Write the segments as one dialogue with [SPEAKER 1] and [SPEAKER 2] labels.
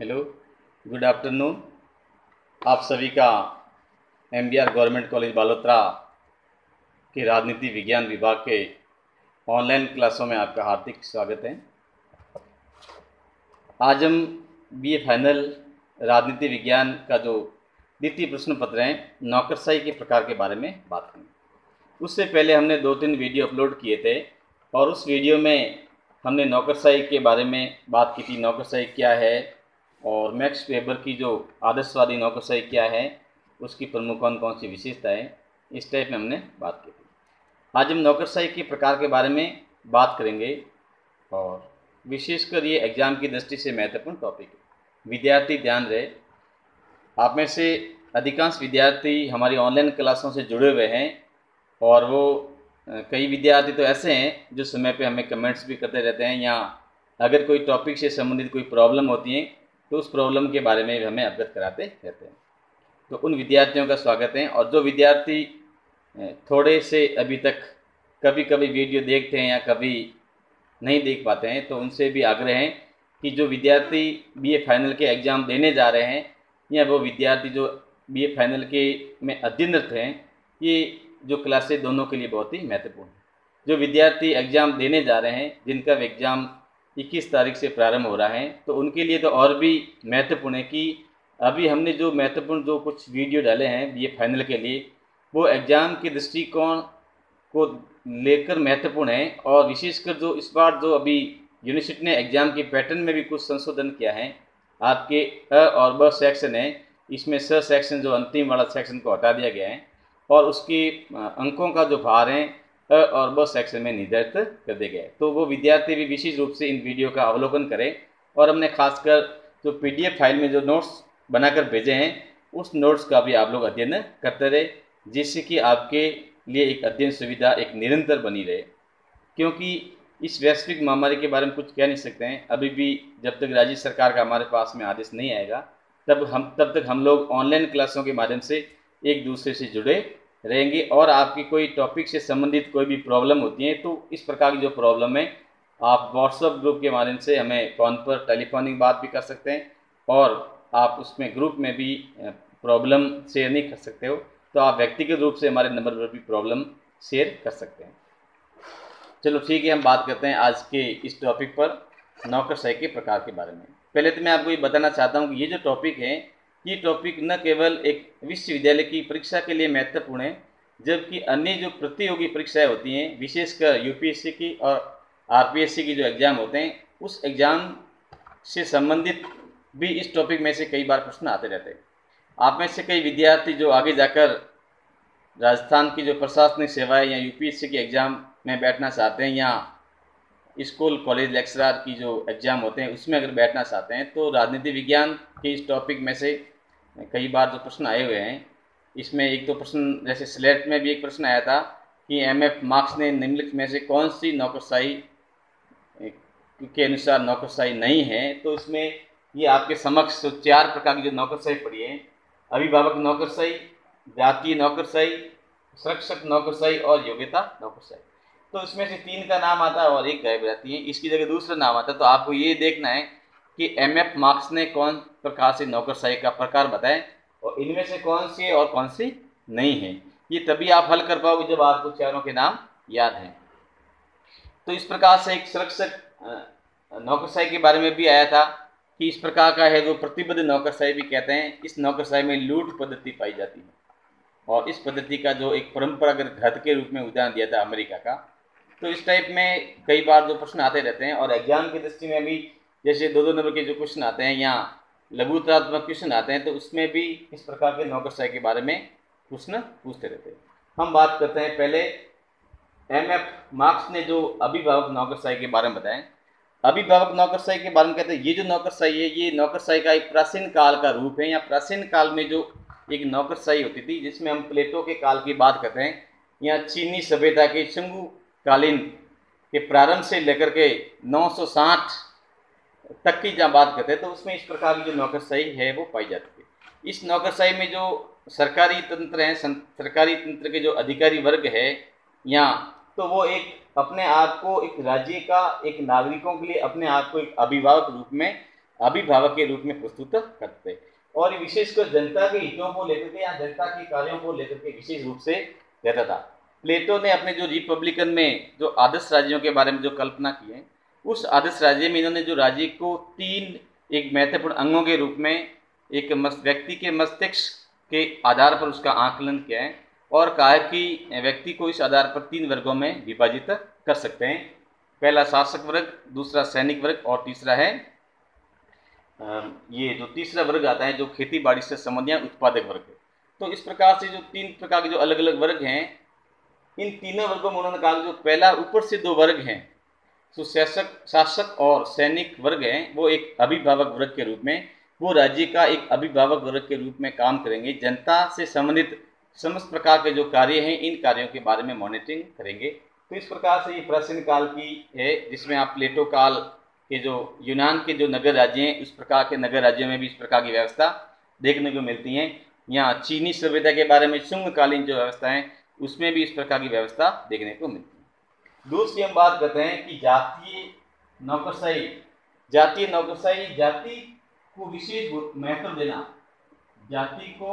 [SPEAKER 1] Hello, good afternoon. आप सभी का MBR गवर्नमेंट कॉलेज बालोतरा के राजनीति विज्ञान विभाग के ऑनलाइन क्लासों में आपका हार्दिक स्वागत है। आज हम BA फाइनल राजनीति विज्ञान का जो द्वितीय प्रश्न पत्र है नौकरशाही के प्रकार के बारे में बात करेंगे। उससे पहले हमने 2-3 वीडियो अपलोड किए थे और उस वीडियो में हमने नौकरशाही के बारे में बात की थी। नौकरशाही क्या है और मैक्स वेबर की जो आदर्शवादी नौकरशाही क्या है, उसकी प्रमुख कौन कौन सी विशेषताएं, इस टाइप में हमने बात की थी। आज हम नौकरशाही के प्रकार के बारे में बात करेंगे और विशेषकर ये एग्ज़ाम की दृष्टि से महत्वपूर्ण टॉपिक है। विद्यार्थी ध्यान रहे, आप में से अधिकांश विद्यार्थी हमारी ऑनलाइन क्लासों से जुड़े हुए हैं और वो कई विद्यार्थी तो ऐसे हैं जो समय पे हमें कमेंट्स भी करते रहते हैं, या अगर कोई टॉपिक से संबंधित कोई प्रॉब्लम होती है तो उस प्रॉब्लम के बारे में भी हमें अवगत कराते रहते हैं। तो उन विद्यार्थियों का स्वागत है। और जो विद्यार्थी थोड़े से अभी तक कभी कभी वीडियो देखते हैं या कभी नहीं देख पाते हैं, तो उनसे भी आग्रह है कि जो विद्यार्थी BA फाइनल के एग्ज़ाम देने जा रहे हैं या वो विद्यार्थी जो BA फाइनल के में अध्ययनरत हैं, ये जो क्लासेस दोनों के लिए बहुत ही महत्वपूर्ण है। जो विद्यार्थी एग्ज़ाम देने जा रहे हैं, जिनका एग्ज़ाम 21 तारीख से प्रारंभ हो रहा है, तो उनके लिए तो और भी महत्वपूर्ण है कि अभी हमने जो महत्वपूर्ण जो कुछ वीडियो डाले हैं BA फाइनल के लिए, वो एग्ज़ाम के दृष्टिकोण को लेकर महत्वपूर्ण है। और विशेषकर जो इस बार जो अभी यूनिवर्सिटी ने एग्ज़ाम के पैटर्न में भी कुछ संशोधन किया है। आपके अ और ब सेक्शन है, इसमें स सेक्शन जो अंतिम वाला सेक्शन को हटा दिया गया है और उसकी अंकों का जो भार है अ और ब सेक्शन में निर्धारित कर दिया गया है। तो वो विद्यार्थी भी विशेष रूप से इन वीडियो का अवलोकन करें। और हमने खासकर जो PDF फाइल में जो नोट्स बनाकर भेजे हैं, उस नोट्स का भी आप लोग अध्ययन करते रहे, जिससे कि आपके लिए एक अध्ययन सुविधा एक निरंतर बनी रहे। क्योंकि इस वैश्विक महामारी के बारे में कुछ कह नहीं सकते हैं अभी भी, जब तक राज्य सरकार का हमारे पास में आदेश नहीं आएगा तब तक हम लोग ऑनलाइन क्लासों के माध्यम से एक दूसरे से जुड़े रहेंगे। और आपकी कोई टॉपिक से संबंधित कोई भी प्रॉब्लम होती है, तो इस प्रकार की जो प्रॉब्लम है आप व्हाट्सएप ग्रुप के माध्यम से हमें फ़ोन पर टेलीफोनिक बात भी कर सकते हैं और आप उसमें ग्रुप में भी प्रॉब्लम शेयर नहीं कर सकते हो, तो आप व्यक्तिगत रूप से हमारे नंबर पर भी प्रॉब्लम शेयर कर सकते हैं। चलो ठीक है, हम बात करते हैं आज के इस टॉपिक पर, नौकरशाही के प्रकार के बारे में। पहले तो मैं आपको ये बताना चाहता हूँ कि ये जो टॉपिक है, ये टॉपिक न केवल एक विश्वविद्यालय की परीक्षा के लिए महत्वपूर्ण है, जबकि अन्य जो प्रतियोगी परीक्षाएं होती हैं, विशेषकर UPSC की और RPSC की जो एग्ज़ाम होते हैं, उस एग्ज़ाम से संबंधित भी इस टॉपिक में से कई बार प्रश्न आते रहते हैं। आप में से कई विद्यार्थी जो आगे जाकर राजस्थान की जो प्रशासनिक सेवाएं या UPSC के एग्ज़ाम में बैठना चाहते हैं, या स्कूल कॉलेज लेक्चरर की जो एग्ज़ाम होते हैं उसमें अगर बैठना चाहते हैं, तो राजनीति विज्ञान के इस टॉपिक में से कई बार जो प्रश्न आए हुए हैं, इसमें एक तो प्रश्न जैसे स्लेट में भी एक प्रश्न आया था कि MF मार्क्स ने निम्नलिखित में से कौन सी नौकरशाही के अनुसार नौकरशाही नहीं है। तो इसमें ये आपके समक्ष 4 प्रकार की जो नौकरशाही पड़ी है, अभिभावक नौकरशाही, जातीय नौकरशाही, संरक्षक नौकरशाही और योग्यता नौकरशाही। तो इसमें से 3 का नाम आता है और एक गायब रहती है, इसकी जगह दूसरा नाम आता है। तो आपको ये देखना है कि MF मार्क्स ने कौन प्रकार से नौकरशाही का प्रकार बताएं और इनमें से कौन सी है और कौन सी नहीं है। ये तभी आप हल कर पाओगे जब आपको चारों के नाम याद हैं। तो इस प्रकार से एक संरक्षक नौकरशाही के बारे में भी आया था कि इस प्रकार का है जो प्रतिबद्ध नौकरशाही भी कहते हैं। इस नौकरशाही में लूट पद्धति पाई जाती है और इस पद्धति का जो एक परंपरागत घात के रूप में उदाहरण दिया था अमेरिका का। तो इस टाइप में कई बार जो प्रश्न आते रहते हैं और एग्जाम की दृष्टि में भी जैसे 2-2 नंबर के जो क्वेश्चन आते हैं या लघुत्तरात्मक क्वेश्चन आते हैं, तो उसमें भी इस प्रकार के नौकरशाही के बारे में प्रश्न पूछते रहते हैं। हम बात करते हैं पहले MF मार्क्स ने जो अभिभावक नौकरशाही के बारे में बताएं। अभिभावक नौकरशाही के बारे में कहते हैं ये जो नौकरशाही है, ये नौकरशाही का एक प्राचीन काल का रूप है, या प्राचीन काल में जो एक नौकरशाही होती थी, जिसमें हम प्लेटो के काल की बात करते हैं या चीनी सभ्यता के शंगु कालीन के प्रारंभ से लेकर के 960 तक की जहाँ बात करते हैं, तो उसमें इस प्रकार की जो नौकरशाही है वो पाई जाती है। इस नौकरशाही में जो सरकारी तंत्र हैं, सरकारी तंत्र के जो अधिकारी वर्ग है, या तो वो एक अपने आप को एक राज्य का एक नागरिकों के लिए अपने आप को एक अभिभावक रूप में अभिभावक के रूप में प्रस्तुत करते थे और विशेषकर जनता के हितों को लेकर के या जनता के कार्यों को लेकर के विशेष रूप से रहता था। प्लेटो ने अपने जो रिपब्लिकन में जो आदर्श राज्यों के बारे में जो कल्पना की है, उस आदर्श राज्य में इन्होंने जो राज्य को 3 एक महत्वपूर्ण अंगों के रूप में एक व्यक्ति के मस्तिष्क के आधार पर उसका आकलन किया है और कहा है कि व्यक्ति को इस आधार पर 3 वर्गों में विभाजित कर सकते हैं। पहला शासक वर्ग, दूसरा सैनिक वर्ग और तीसरा है ये जो तीसरा वर्ग आता है जो खेती बाड़ी से संबंधित उत्पादक वर्ग है। तो इस प्रकार से जो 3 प्रकार के जो अलग अलग वर्ग हैं, इन तीनों वर्गों में उन्होंने कहा जो पहला ऊपर से 2 वर्ग हैं, तो शासक और सैनिक वर्ग हैं, वो एक अभिभावक वर्ग के रूप में, वो राज्य का एक अभिभावक वर्ग के रूप में काम करेंगे, जनता से संबंधित समस्त प्रकार के जो कार्य हैं इन कार्यों के बारे में मॉनिटरिंग करेंगे। तो इस प्रकार से ये प्राचीन काल की है, जिसमें आप प्लेटो काल के जो यूनान के जो नगर राज्य हैं, उस प्रकार के नगर राज्यों में भी इस प्रकार की व्यवस्था देखने को मिलती हैं। यहाँ चीनी सभ्यता के बारे में शुंगकालीन जो व्यवस्था है उसमें भी इस प्रकार की व्यवस्था देखने को मिलती है। दूसरी हम बात करते हैं कि जातीय नौकरशाही। जातीय नौकरशाही, जाति को विशेष महत्व देना, जाति को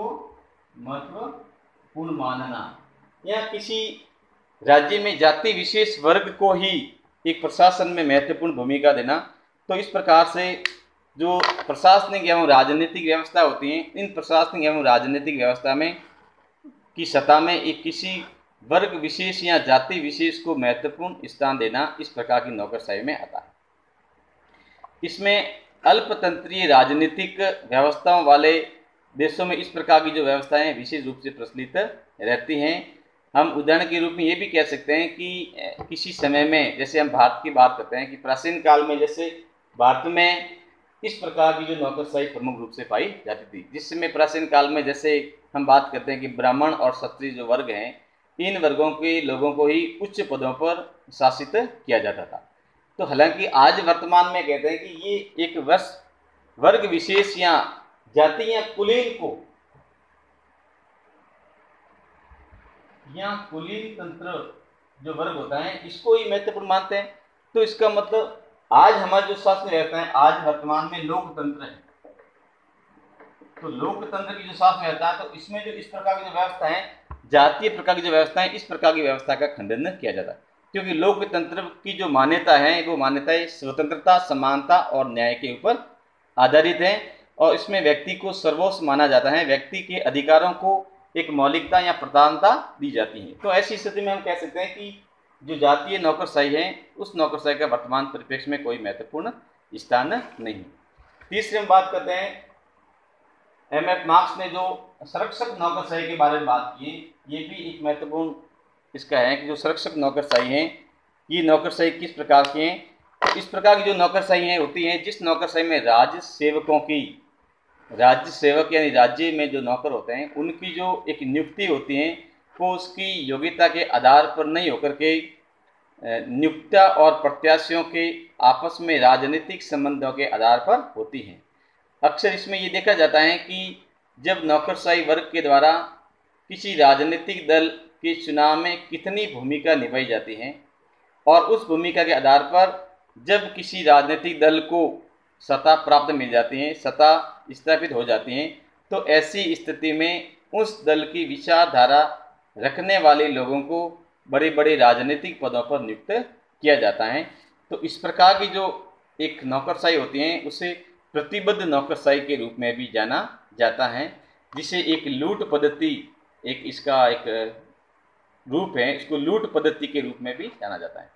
[SPEAKER 1] महत्वपूर्ण मानना या किसी राज्य में जाति विशेष वर्ग को ही एक प्रशासन में महत्वपूर्ण भूमिका देना। तो इस प्रकार से जो प्रशासनिक एवं राजनीतिक व्यवस्था होती हैं, इन प्रशासनिक एवं राजनीतिक व्यवस्था में की सतह में एक किसी वर्ग विशेष या जाति विशेष को महत्वपूर्ण स्थान देना इस प्रकार की नौकरशाही में आता है। इसमें अल्पतंत्रीय राजनीतिक व्यवस्थाओं वाले देशों में इस प्रकार की जो व्यवस्थाएं विशेष रूप से प्रचलित रहती हैं। हम उदाहरण के रूप में ये भी कह सकते हैं कि किसी समय में, जैसे हम भारत की बात करते हैं कि प्राचीन काल में जैसे भारत में इस प्रकार की जो नौकरशाही प्रमुख रूप से पाई जाती थी, जिसमें प्राचीन काल में जैसे हम बात करते हैं कि ब्राह्मण और क्षत्रिय जो वर्ग हैं, इन वर्गों के लोगों को ही उच्च पदों पर शासित किया जाता था। तो हालांकि आज वर्तमान में कहते हैं कि ये एक वर्ग विशेष या जाति या कुलीन को या कुलीन तंत्र जो वर्ग होता है इसको ही महत्वपूर्ण मानते हैं। तो इसका मतलब आज हमारी जो शासन व्यवस्था है, आज वर्तमान में लोकतंत्र है, तो लोकतंत्र की जो शासन व्यवस्था है, तो इसमें जो इस प्रकार की जो व्यवस्था है, जातीय प्रकार की जो व्यवस्था है, इस प्रकार की व्यवस्था का खंडन किया जाता है। क्योंकि लोकतंत्र की जो मान्यता है वो मान्यताएं स्वतंत्रता, समानता और न्याय के ऊपर आधारित है और इसमें व्यक्ति को सर्वोच्च माना जाता है, व्यक्ति के अधिकारों को एक मौलिकता या प्रधानता दी जाती है। तो ऐसी स्थिति में हम कह सकते हैं कि जो जातीय नौकरशाही है उस नौकरशाही का वर्तमान परिप्रेक्ष्य में कोई महत्वपूर्ण स्थान नहीं। तीसरी हम बात करते हैं, एम.एफ. मार्क्स ने जो संरक्षक नौकरशाही के बारे में बात की, ये भी एक महत्वपूर्ण इसका है कि जो संरक्षक नौकरशाही है, ये नौकरशाही किस प्रकार की है। तो इस प्रकार की जो नौकरशाही होती हैं, जिस नौकरशाही में राज्य सेवकों की, राज्य सेवक यानी राज्य में जो नौकर होते हैं उनकी जो एक नियुक्ति होती है वो उसकी योग्यता के आधार पर नहीं होकर के नियुक्ता और प्रत्याशियों के आपस में राजनीतिक संबंधों के आधार पर होती हैं। अक्सर इसमें ये देखा जाता है कि जब नौकरशाही वर्ग के द्वारा किसी राजनीतिक दल के चुनाव में कितनी भूमिका निभाई जाती है और उस भूमिका के आधार पर जब किसी राजनीतिक दल को सत्ता प्राप्त मिल जाती है, सत्ता स्थापित हो जाती हैं, तो ऐसी स्थिति में उस दल की विचारधारा रखने वाले लोगों को बड़े बड़े राजनीतिक पदों पर नियुक्त किया जाता है। तो इस प्रकार की जो एक नौकरशाही होती है उसे प्रतिबद्ध नौकरशाही के रूप में भी जाना जाता है, जिसे एक लूट पद्धति, एक इसका एक रूप है, इसको लूट पद्धति के रूप में भी जाना जाता है।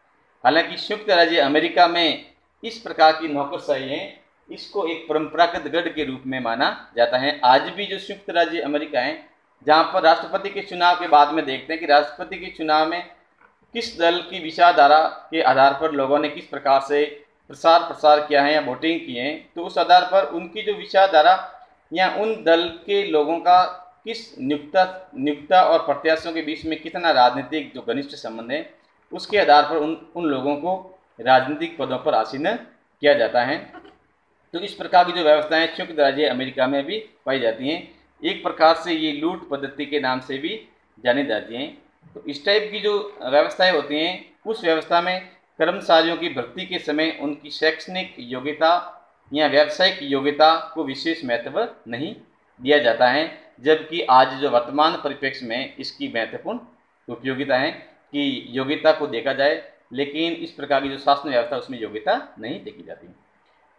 [SPEAKER 1] हालांकि संयुक्त राज्य अमेरिका में इस प्रकार की नौकरशाही है, इसको एक परंपरागत गढ़ के रूप में माना जाता है। आज भी जो संयुक्त राज्य अमेरिका है, जहाँ पर राष्ट्रपति के चुनाव के बाद में देखते हैं कि राष्ट्रपति के चुनाव में किस दल की विचारधारा के आधार पर लोगों ने किस प्रकार से प्रसार किया है या वोटिंग की है, तो उस आधार पर उनकी जो विचारधारा या उन दल के लोगों का किस नियुक्ता और प्रत्याशियों के बीच में कितना राजनीतिक जो घनिष्ठ संबंध है, उसके आधार पर उन लोगों को राजनीतिक पदों पर आसीन किया जाता है। तो इस प्रकार की जो व्यवस्थाएं संयुक्त राज्य अमेरिका में भी पाई जाती हैं, एक प्रकार से ये लूट पद्धति के नाम से भी जानी जाती हैं। तो इस टाइप की जो व्यवस्थाएं होती हैं, उस व्यवस्था में कर्मचारियों की भर्ती के समय उनकी शैक्षणिक योग्यता या व्यावसायिक योग्यता को विशेष महत्व नहीं दिया जाता है, जबकि आज जो वर्तमान परिप्रेक्ष्य में इसकी महत्वपूर्ण उपयोगिता है कि योग्यता को देखा जाए, लेकिन इस प्रकार की जो शासन व्यवस्था उसमें योग्यता नहीं देखी जाती।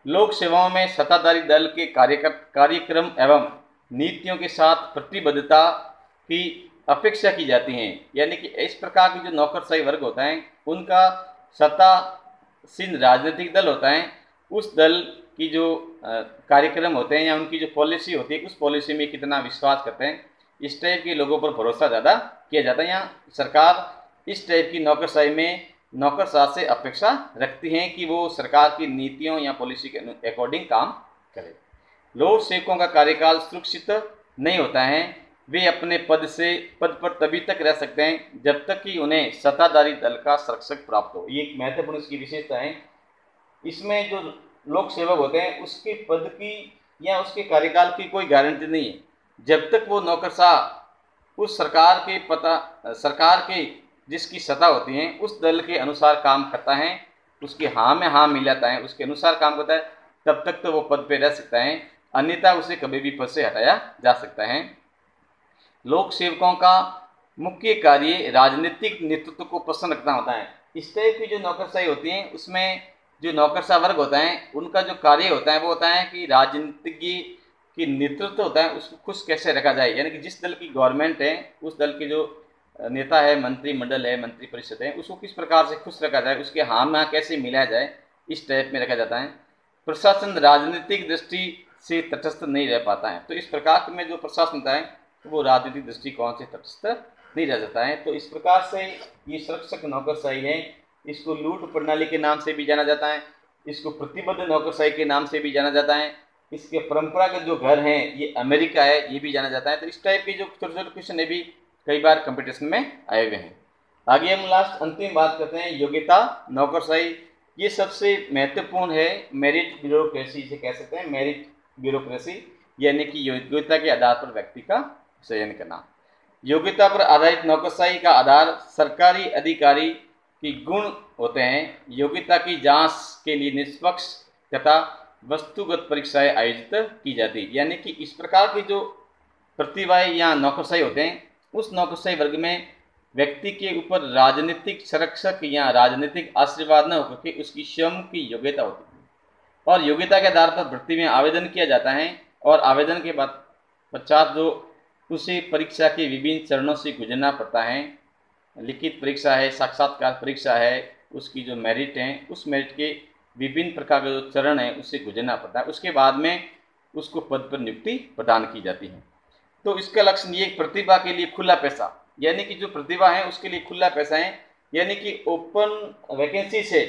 [SPEAKER 1] लोक सेवाओं में सत्ताधारी दल के कार्यक्रम एवं नीतियों के साथ प्रतिबद्धता की अपेक्षा की जाती है, यानी कि इस प्रकार की जो नौकरशाही वर्ग होता है उनका सत्तासीन राजनीतिक दल होता है, उस दल की जो कार्यक्रम होते हैं या उनकी जो पॉलिसी होती है उस पॉलिसी में कितना विश्वास करते हैं, इस टाइप के लोगों पर भरोसा ज़्यादा किया जाता है। यहाँ सरकार इस टाइप की नौकरशाही में नौकरशाह से अपेक्षा रखती हैं कि वो सरकार की नीतियों या पॉलिसी के अकॉर्डिंग काम करे। लोक सेवकों का कार्यकाल सुरक्षित नहीं होता है, वे अपने पद पर तभी तक रह सकते हैं जब तक कि उन्हें सत्ताधारी दल का संरक्षक प्राप्त हो। ये एक महत्वपूर्ण इसकी विशेषता है। इसमें जो लोक सेवक होते हैं उसके पद की या उसके कार्यकाल की कोई गारंटी नहीं है, जब तक वो नौकरशाह उस सरकार के जिसकी सत्ता होती है उस दल के अनुसार काम करता है, उसके हाँ में हाँ मिलाता है, उसके अनुसार काम करता है, तब तक तो वो पद पे रह सकता है, अन्यथा उसे कभी भी पद से हटाया जा सकता है। लोक सेवकों का मुख्य कार्य राजनीतिक नेतृत्व को प्रसन्न रखना होता है। इस टाइप की जो नौकरशाही होती है उसमें जो नौकरशाह वर्ग होता है उनका जो कार्य होता है वो होता है कि राजनीतिज्ञ की नेतृत्व होता है उसको खुश कैसे रखा जाए, यानी कि जिस दल की गवर्नमेंट है उस दल के जो नेता है, मंत्रिमंडल है, मंत्री परिषद है, उसको किस प्रकार से खुश रखा जाए, उसके हाँ में कैसे मिलाया जाए, इस टाइप में रखा जाता है। प्रशासन राजनीतिक दृष्टि से तटस्थ नहीं रह पाता है, तो इस प्रकार में जो प्रशासन होता है वो राजनीतिक दृष्टिकोण से तटस्थ नहीं रह जाता है। तो इस प्रकार से ये संरक्षक नौकरशाही है, इसको लूट प्रणाली के नाम से भी जाना जाता है, इसको प्रतिबद्ध नौकरशाही के नाम से भी जाना जाता है, इसके परंपरागत जो घर हैं ये अमेरिका है ये भी जाना जाता है। तो इस टाइप के जो छोटे छोटे क्वेश्चन है भी कई बार कंपटीशन में आए हुए हैं। आगे हम लास्ट अंतिम बात करते हैं योग्यता नौकरशाही। ये सबसे महत्वपूर्ण है, मेरिट ब्यूरोक्रेसी इसे कह सकते हैं, मेरिट ब्यूरोक्रेसी, यानी कि योग्यता के आधार पर व्यक्ति का चयन करना। योग्यता पर आधारित नौकरशाही का आधार सरकारी अधिकारी की गुण होते हैं। योग्यता की जांच के लिए निष्पक्ष तथा वस्तुगत परीक्षाएं आयोजित की जाती है, यानी कि इस प्रकार की जो प्रतिभाएं या नौकरशाही होते हैं उस नौकरशाही वर्ग में व्यक्ति के ऊपर राजनीतिक संरक्षक या राजनीतिक आशीर्वाद न होकर के उसकी स्वयं की योग्यता होती है और योग्यता के आधार पर भर्ती में आवेदन किया जाता है और आवेदन के बाद पश्चात जो उसे परीक्षा के विभिन्न चरणों से गुजरना पड़ता है, लिखित परीक्षा है, साक्षात्कार परीक्षा है, उसकी जो मेरिट है उस मेरिट के विभिन्न प्रकार के जो चरण हैं उससे गुजरना पड़ता है, उसके बाद में उसको पद पर नियुक्ति प्रदान की जाती है। तो इसका लक्षण ये प्रतिभा के लिए खुला पैसा, यानी कि जो प्रतिभा है उसके लिए खुला पैसा है, यानी कि ओपन वैकेंसी से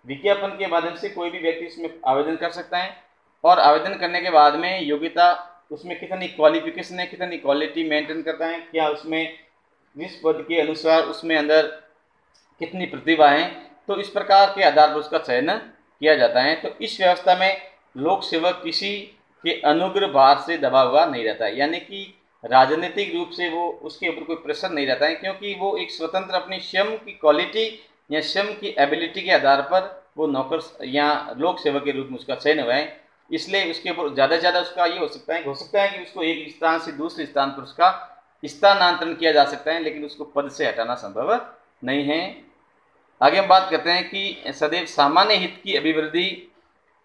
[SPEAKER 1] विज्ञापन के माध्यम से कोई भी व्यक्ति इसमें आवेदन कर सकता है और आवेदन करने के बाद में योग्यता उसमें कितनी क्वालिफिकेशन है, कितनी क्वालिटी मेंटेन करता है, क्या उसमें जिस पद के अनुसार उसमें अंदर कितनी प्रतिभा है, तो इस प्रकार के आधार पर उसका चयन किया जाता है। तो इस व्यवस्था में लोक सेवक किसी के अनुग्रह भार से दबा हुआ नहीं रहता है, यानी कि राजनीतिक रूप से वो उसके ऊपर कोई प्रेशर नहीं रहता है, क्योंकि वो एक स्वतंत्र अपनी स्वयं की क्वालिटी या स्वयं की एबिलिटी के आधार पर वो नौकर या लोक सेवक के रूप में उसका चयन हुआ है। इसलिए उसके ऊपर ज़्यादा से ज़्यादा उसका ये हो सकता है कि उसको एक स्थान से दूसरे स्थान पर उसका स्थानांतरण किया जा सकता है, लेकिन उसको पद से हटाना संभव नहीं है। आगे हम बात करते हैं कि सदैव सामान्य हित की अभिवृद्धि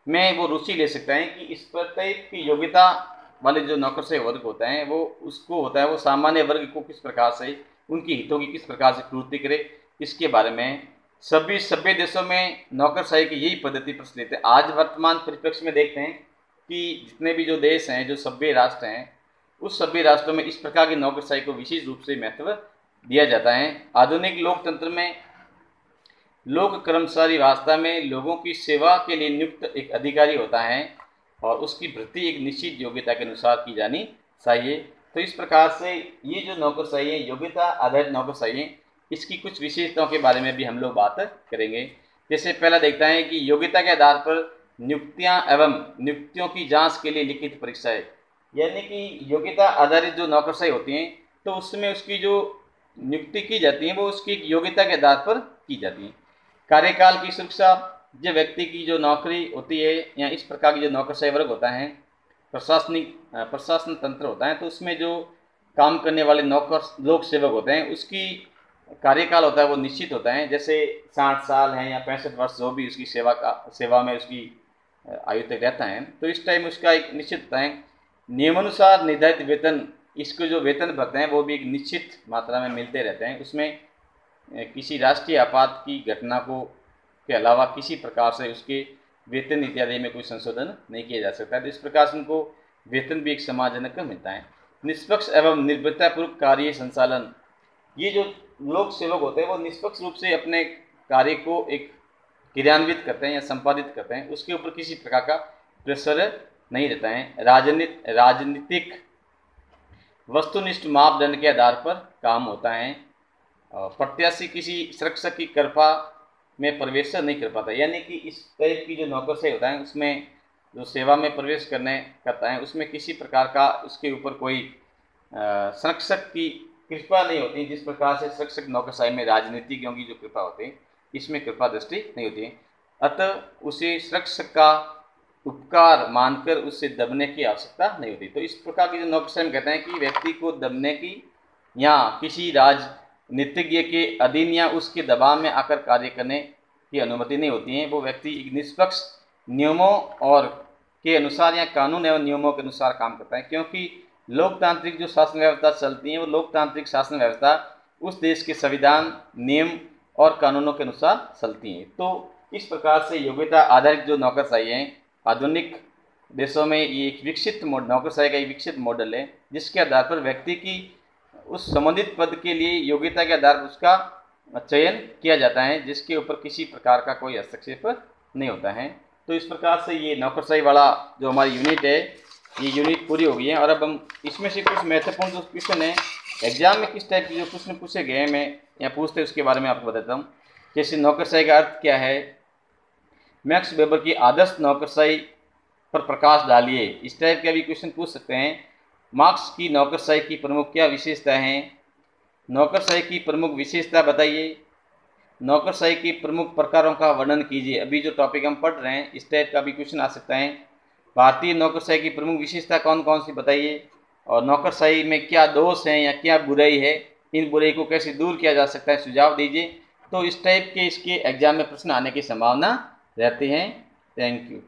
[SPEAKER 1] में वो रुचि ले सकता है कि इस प्रत्येक की योग्यता वाले जो नौकरशाही वर्ग होता है वो उसको होता है वो सामान्य वर्ग को किस प्रकार से उनकी हितों की किस प्रकार से पूर्ति करे, इसके बारे में सभी सभ्य देशों में नौकरशाही की यही पद्धति प्रचलित है। आज वर्तमान परिप्रेक्ष्य में देखते हैं कि जितने भी जो देश हैं, जो सभ्य राष्ट्र हैं, उस सभ्य राष्ट्रों में इस प्रकार की नौकरशाही को विशेष रूप से महत्व दिया जाता है। आधुनिक लोकतंत्र में लोक कर्मचारी वास्तव में लोगों की सेवा के लिए नियुक्त एक अधिकारी होता है और उसकी भर्ती एक निश्चित योग्यता के अनुसार की जानी चाहिए। तो इस प्रकार से ये जो नौकरशाही है, योग्यता आधारित नौकरशाही है, इसकी कुछ विशेषताओं के बारे में भी हम लोग बात करेंगे। जैसे पहला देखता है कि योग्यता के आधार पर नियुक्तियां एवं नियुक्तियों की जांच के लिए लिखित परीक्षाएं, यानी कि योग्यता आधारित जो नौकरशाही होती हैं तो उसमें उसकी जो नियुक्ति की जाती है वो उसकी योग्यता के आधार पर की जाती है। कार्यकाल की सुरक्षा, जो व्यक्ति की जो नौकरी होती है या इस प्रकार की जो नौकरशाही वर्ग होता है, प्रशासन तंत्र होता है, तो उसमें जो काम करने वाले नौकर लोक सेवक होते हैं उसकी कार्यकाल होता है वो निश्चित होता है। जैसे 60 साल है या 65 वर्ष जो भी उसकी सेवा में उसकी आयु तक रहता है, तो इस टाइम उसका एक निश्चित होता है नियमानुसार निर्धारित वेतन। इसको जो वेतन भरते हैं वो भी एक निश्चित मात्रा में मिलते रहते हैं। उसमें किसी राष्ट्रीय आपात की घटना को के अलावा किसी प्रकार से उसके वेतन इत्यादि में कोई संशोधन नहीं किया जा सकता। तो इस प्रकार से उनको वेतन भी एक सम्मानजनक का मिलता है। निष्पक्ष एवं निर्भरतापूर्वक कार्य संचालन, ये जो लोक सेवक होते हैं वो निष्पक्ष रूप से अपने कार्य को एक क्रियान्वित करते हैं या संपादित करते हैं, उसके ऊपर किसी प्रकार का प्रेशर नहीं रहता है। राजनीतिक वस्तुनिष्ठ मापदंड के आधार पर काम होता है। प्रत्याशी किसी संरक्षक की कृपा में प्रवेश नहीं कर पाता, यानी कि इस टाइप की जो नौकरशाही होता है उसमें जो सेवा में प्रवेश करता है उसमें किसी प्रकार का उसके ऊपर कोई संरक्षक की कृपा नहीं होती। जिस प्रकार से संरक्षक नौकरशाही में राजनीतिज्ञों की जो कृपा होती है, इसमें कृपा दृष्टि नहीं होती है। अतः उसे संरक्षक का उपकार मानकर उससे दबने की आवश्यकता नहीं होती। तो इस प्रकार की जो नौकरशाही में कहते हैं कि व्यक्ति को दबने की या किसी राजनीतिज्ञ के अधीन या उसके दबाव में आकर कार्य करने की अनुमति नहीं होती है। वो व्यक्ति एक निष्पक्ष नियमों और के अनुसार या कानून एवं नियमों के अनुसार काम करता है, क्योंकि लोकतांत्रिक जो शासन व्यवस्था चलती है वो लोकतांत्रिक शासन व्यवस्था उस देश के संविधान, नियम और कानूनों के अनुसार चलती है। तो इस प्रकार से योग्यता आधारित जो नौकरशाही है आधुनिक देशों में ये एक विकसित नौकरशाही का एक विकसित मॉडल है, जिसके आधार पर व्यक्ति की उस संबंधित पद के लिए योग्यता के आधार पर उसका चयन किया जाता है, जिसके ऊपर किसी प्रकार का कोई हस्तक्षेप नहीं होता है। तो इस प्रकार से ये नौकरशाही वाला जो हमारी यूनिट है ये यूनिट पूरी हो गई है। और अब हम इसमें से कुछ महत्वपूर्ण जो क्वेश्चन है एग्जाम में किस टाइप के जो प्रश्न पूछे गए हैं मैं यहाँ पूछते उसके बारे में आपको बताता हूँ। जैसे नौकरशाही का अर्थ क्या है, मैक्स वेबर की आदर्श नौकरशाही पर प्रकाश डालिए, इस टाइप के भी क्वेश्चन पूछ सकते हैं। मार्क्स की नौकरशाही की प्रमुख क्या विशेषता है, नौकरशाही की प्रमुख विशेषता बताइए, नौकरशाही की प्रमुख प्रकारों का वर्णन कीजिए। अभी जो टॉपिक हम पढ़ रहे हैं इस टाइप का भी क्वेश्चन आ सकता है। भारतीय नौकरशाही की प्रमुख विशेषता कौन कौन सी बताइए, और नौकरशाही में क्या दोष हैं या क्या बुराई है, इन बुराई को कैसे दूर किया जा सकता है, सुझाव दीजिए। तो इस टाइप के इसके एग्जाम में प्रश्न आने की संभावना रहती है। Thank you.